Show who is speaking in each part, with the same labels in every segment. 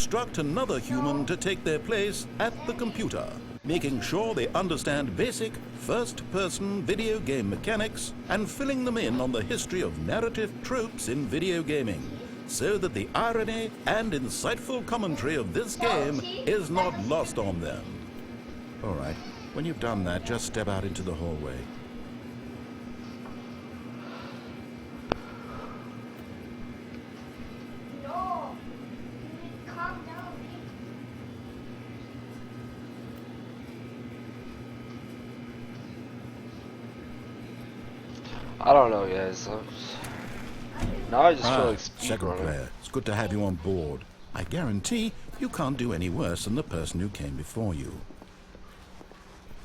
Speaker 1: instruct another human to take their place at the computer, making sure they understand basic first-person video game mechanics and filling them in on the history of narrative tropes in video gaming, so that the irony and insightful commentary of this game is not lost on them. All right, when you've done that, just step out into the hallway.
Speaker 2: I don't know, guys. Now I just feel like
Speaker 1: Second
Speaker 2: speedrunning.
Speaker 1: player, it's good to have you on board. I guarantee you can't do any worse than the person who came before you.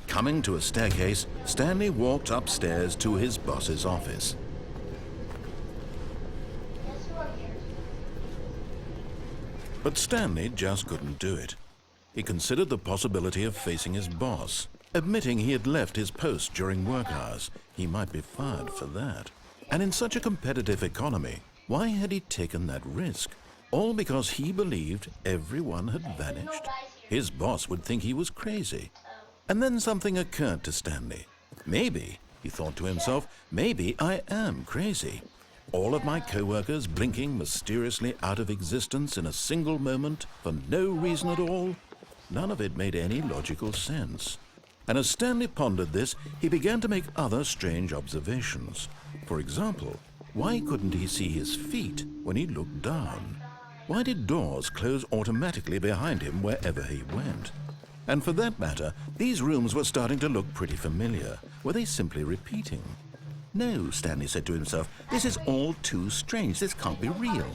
Speaker 1: Coming to a staircase, Stanley walked upstairs to his boss's office. But Stanley just couldn't do it. He considered the possibility of facing his boss. Admitting he had left his post during work hours, he might be fired for that. And in such a competitive economy, why had he taken that risk? All because he believed everyone had vanished. His boss would think he was crazy. And then something occurred to Stanley. Maybe, he thought to himself, maybe I am crazy. All of my co-workers blinking mysteriously out of existence in a single moment for no reason at all. None of it made any logical sense. And as Stanley pondered this, he began to make other strange observations. For example, why couldn't he see his feet when he looked down? Why did doors close automatically behind him wherever he went? And for that matter, these rooms were starting to look pretty familiar. Were they simply repeating? No, Stanley said to himself, this is all too strange. This can't be real.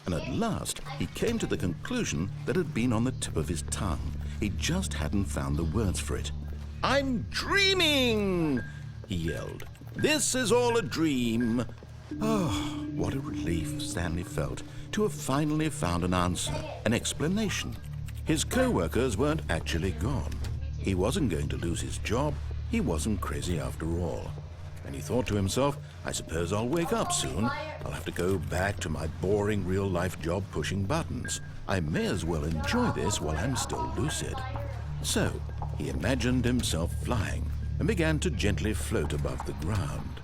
Speaker 1: And at last, he came to the conclusion that had been on the tip of his tongue. He just hadn't found the words for it. I'm dreaming, he yelled. This is all a dream. Oh, what a relief Stanley felt to have finally found an answer, an explanation. His co-workers weren't actually gone. He wasn't going to lose his job. He wasn't crazy after all. And he thought to himself, I suppose I'll wake up soon. I'll have to go back to my boring real-life job pushing buttons. I may as well enjoy this while I'm still lucid. So, he imagined himself flying and began to gently float above the ground.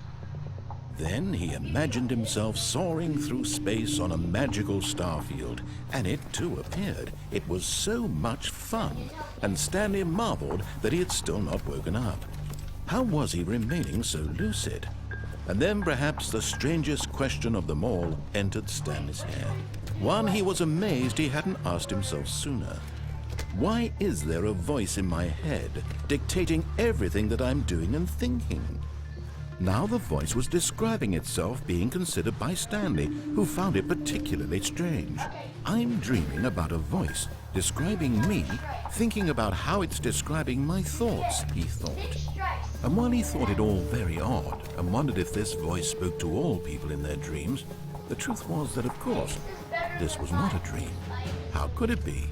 Speaker 1: Then he imagined himself soaring through space on a magical starfield, and it too appeared. It was so much fun, and Stanley marveled that he had still not woken up. How was he remaining so lucid? And then perhaps the strangest question of them all entered Stanley's head. One he was amazed he hadn't asked himself sooner. Why is there a voice in my head dictating everything that I'm doing and thinking? Now the voice was describing itself being considered by Stanley, who found it particularly strange. I'm dreaming about a voice describing me, thinking about how it's describing my thoughts, he thought. And while he thought it all very odd and wondered if this voice spoke to all people in their dreams, the truth was that, of course, this was not a dream. How could it be?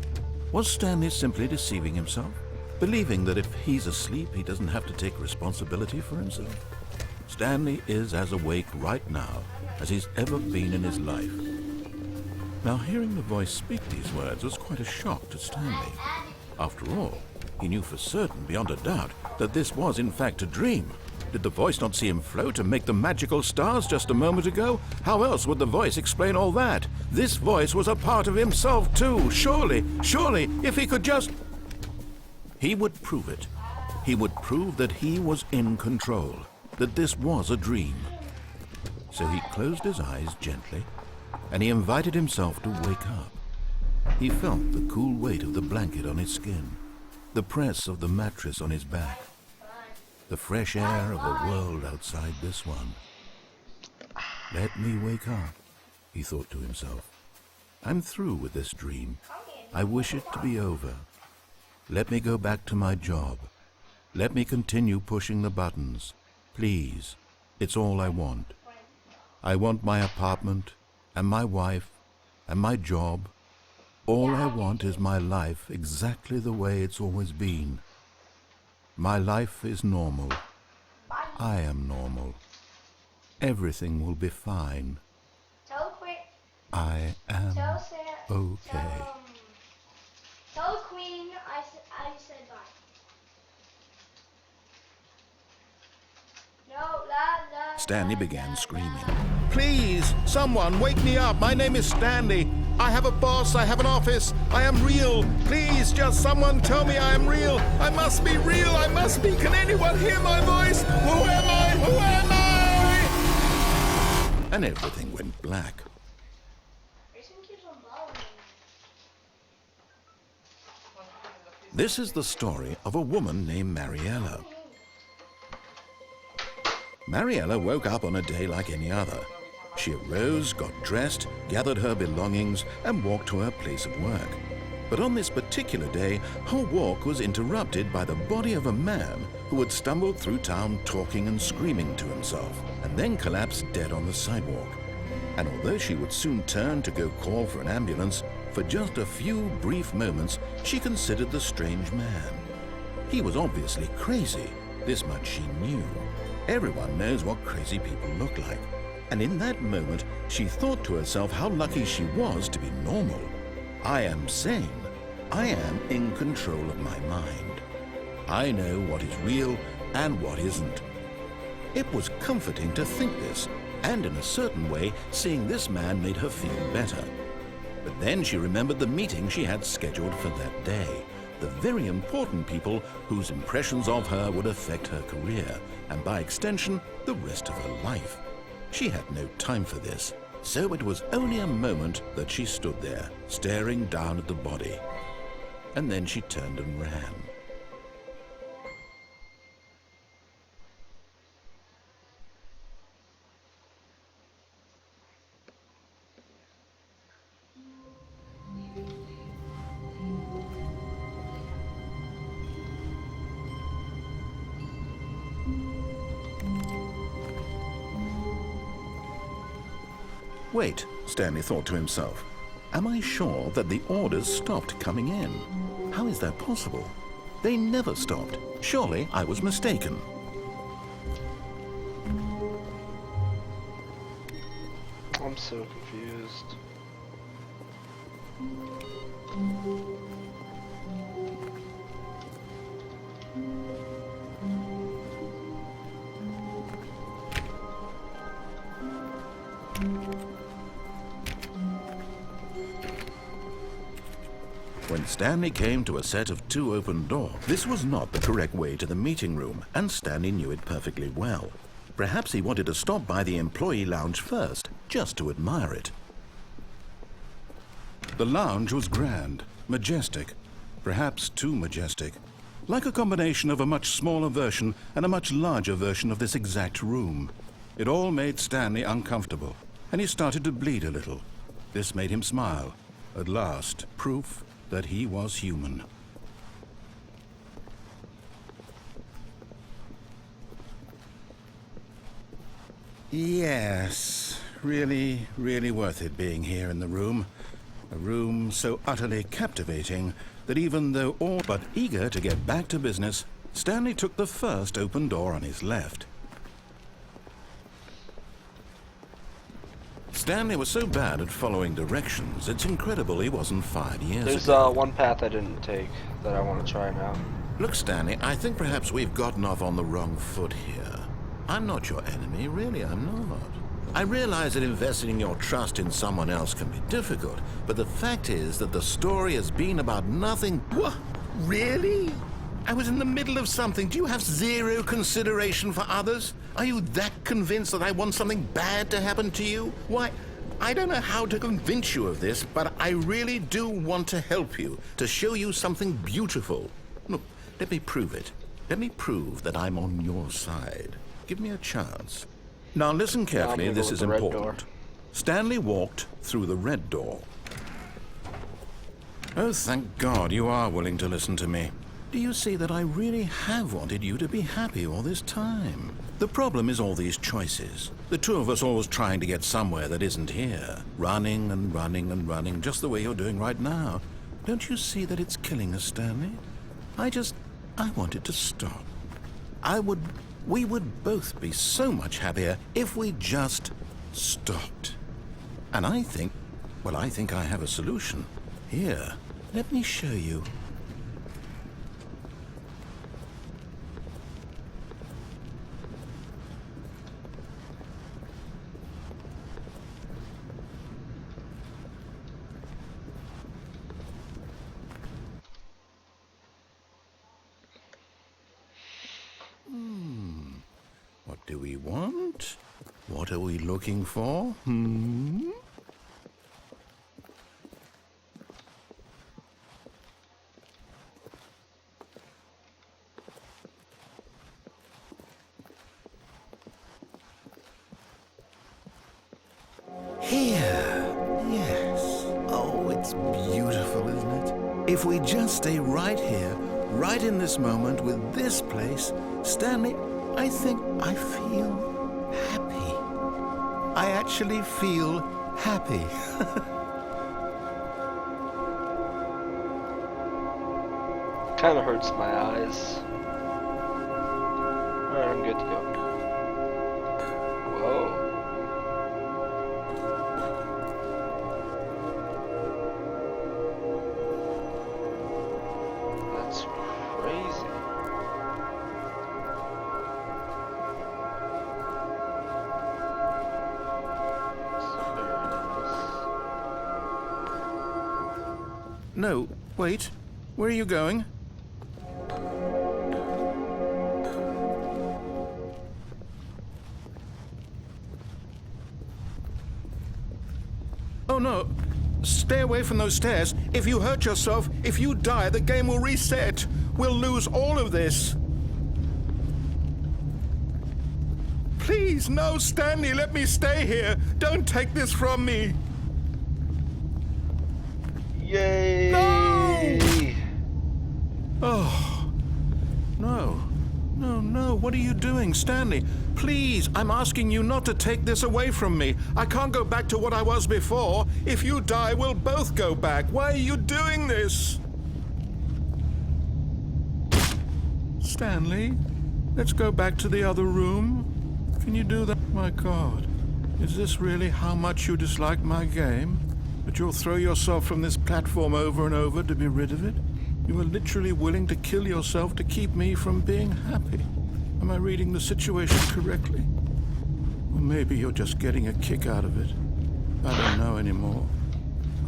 Speaker 1: Was Stanley simply deceiving himself, believing that if he's asleep, he doesn't have to take responsibility for himself? Stanley is as awake right now as he's ever been in his life. Now, hearing the voice speak these words was quite a shock to Stanley. After all, he knew for certain, beyond a doubt, that this was in fact a dream. Did the voice not see him float and make the magical stars just a moment ago? How else would the voice explain all that? This voice was a part of himself too. Surely, if he could just... He would prove it. He would prove that he was in control, that this was a dream. So he closed his eyes gently, and he invited himself to wake up. He felt the cool weight of the blanket on his skin, the press of the mattress on his back, the fresh air of a world outside this one. Let me wake up, he thought to himself. I'm through with this dream. I wish it to be over. Let me go back to my job. Let me continue pushing the buttons. Please, it's all I want. I want my apartment, and my wife, and my job. All I want is my life exactly the way it's always been. My life is normal. I am normal. Everything will be fine. I am okay.
Speaker 3: I said bye. No, la.
Speaker 1: Stanley began screaming. Please, someone, wake me up. My name is Stanley. I have a boss. I have an office. I am real. Please, just someone tell me I am real. I must be real. I must be. Can anyone hear my voice? Who am I? Who am I? And everything went black. This is the story of a woman named Mariella. Mariella woke up on a day like any other. She arose, got dressed, gathered her belongings, and walked to her place of work. But on this particular day, her walk was interrupted by the body of a man who had stumbled through town talking and screaming to himself, and then collapsed dead on the sidewalk. And although she would soon turn to go call for an ambulance, for just a few brief moments, she considered the strange man. He was obviously crazy. This much she knew. Everyone knows what crazy people look like. And in that moment, she thought to herself how lucky she was to be normal. I am sane. I am in control of my mind. I know what is real and what isn't. It was comforting to think this, and in a certain way, seeing this man made her feel better. But then she remembered the meeting she had scheduled for that day. The very important people whose impressions of her would affect her career, and by extension, the rest of her life. She had no time for this, so it was only a moment that she stood there, staring down at the body. And then she turned and ran. Wait, Stanley thought to himself. Am I sure that the orders stopped coming in? How is that possible? They never stopped. Surely I was mistaken.
Speaker 2: I'm so confused.
Speaker 1: When Stanley came to a set of 2 open doors, this was not the correct way to the meeting room, and Stanley knew it perfectly well. Perhaps he wanted to stop by the employee lounge first, just to admire it. The lounge was grand, majestic, perhaps too majestic, like a combination of a much smaller version and a much larger version of this exact room. It all made Stanley uncomfortable, and he started to bleed a little. This made him smile. At last, proof that he was human. Yes, really, really worth it being here in the room. A room so utterly captivating that even though all but eager to get back to business, Stanley took the first open door on his left. Stanley was so bad at following directions, it's incredible he wasn't fired years ago.
Speaker 2: There's one path I didn't take that I want to try now.
Speaker 1: Look, Stanley, I think perhaps we've gotten off on the wrong foot here. I'm not your enemy, really, I'm not. I realize that investing your trust in someone else can be difficult, but the fact is that the story has been about nothing. What? Really? I was in the middle of something. Do you have zero consideration for others? Are you that convinced that I want something bad to happen to you? Why, I don't know how to convince you of this, but I really do want to help you, to show you something beautiful. Look, let me prove it. Let me prove that I'm on your side. Give me a chance. Now listen carefully, this is important. Stanley walked through the red door. Oh, thank God you are willing to listen to me. Do you see that I really have wanted you to be happy all this time? The problem is all these choices. The two of us always trying to get somewhere that isn't here. Running and running and running, just the way you're doing right now. Don't you see that it's killing us, Stanley? I want it to stop. We would both be so much happier if we just stopped. And I think I have a solution. Here, let me show you. do we want? What are we looking for? Here. Yes. Oh, it's beautiful, isn't it? If we just stay right here, right in this moment with this place, Stanley, I think I feel happy. I actually feel happy.
Speaker 2: Kind of hurts my eyes. Alright, I'm good to go. Whoa. That's crazy.
Speaker 1: No, wait. Where are you going? Oh no. Stay away from those stairs. If you hurt yourself, if you die, the game will reset. We'll lose all of this. Please, no, Stanley, let me stay here. Don't take this from me.
Speaker 2: Yay!
Speaker 1: No! Oh, no. No, no, what are you doing, Stanley? Please, I'm asking you not to take this away from me. I can't go back to what I was before. If you die, we'll both go back. Why are you doing this? Stanley, let's go back to the other room. Can you do that? My God, is this really how much you dislike my game? That you'll throw yourself from this platform over and over to be rid of it? You are literally willing to kill yourself to keep me from being happy. Am I reading the situation correctly? Or maybe you're just getting a kick out of it. I don't know anymore.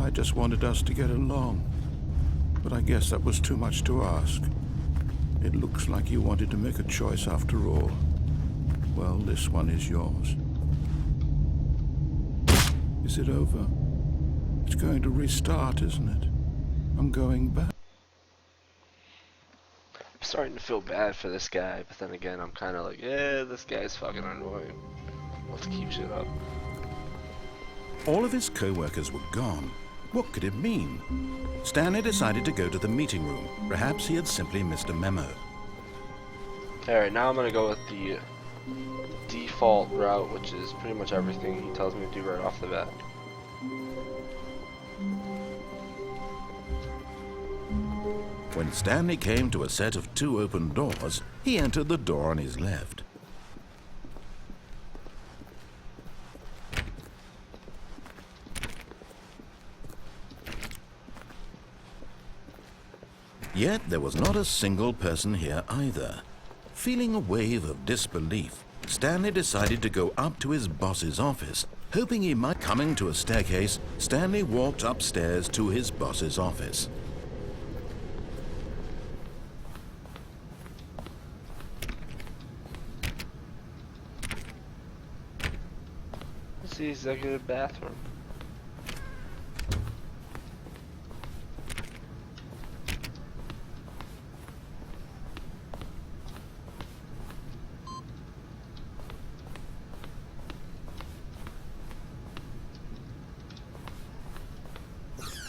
Speaker 1: I just wanted us to get along. But I guess that was too much to ask. It looks like you wanted to make a choice after all. Well, this one is yours. Is it over? It's going to restart, isn't it? I'm going back.
Speaker 2: I'm starting to feel bad for this guy, but then again, I'm kind of like, yeah, this guy's fucking annoying. Let's keep shit up.
Speaker 1: All of his co-workers were gone. What could it mean? Stanley decided to go to the meeting room. Perhaps he had simply missed a memo.
Speaker 2: Alright, now I'm gonna go with the default route, which is pretty much everything he tells me to do right off the bat.
Speaker 1: When Stanley came to a set of 2 open doors, he entered the door on his left. Yet there was not a single person here either. Feeling a wave of disbelief, Stanley decided to go up to his boss's office, hoping he might. Coming to a staircase, Stanley walked upstairs to his boss's office.
Speaker 2: It's the executive bathroom.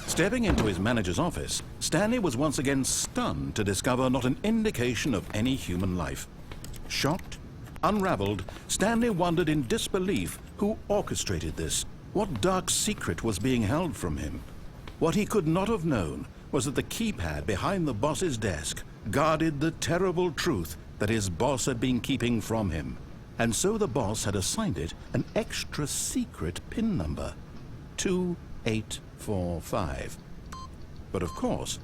Speaker 1: Stepping into his manager's office, Stanley was once again stunned to discover not an indication of any human life. Shocked, unraveled, Stanley wondered in disbelief who orchestrated this. What dark secret was being held from him? What he could not have known was that the keypad behind the boss's desk guarded the terrible truth that his boss had been keeping from him. And so the boss had assigned it an extra secret PIN number, 2845. But of course,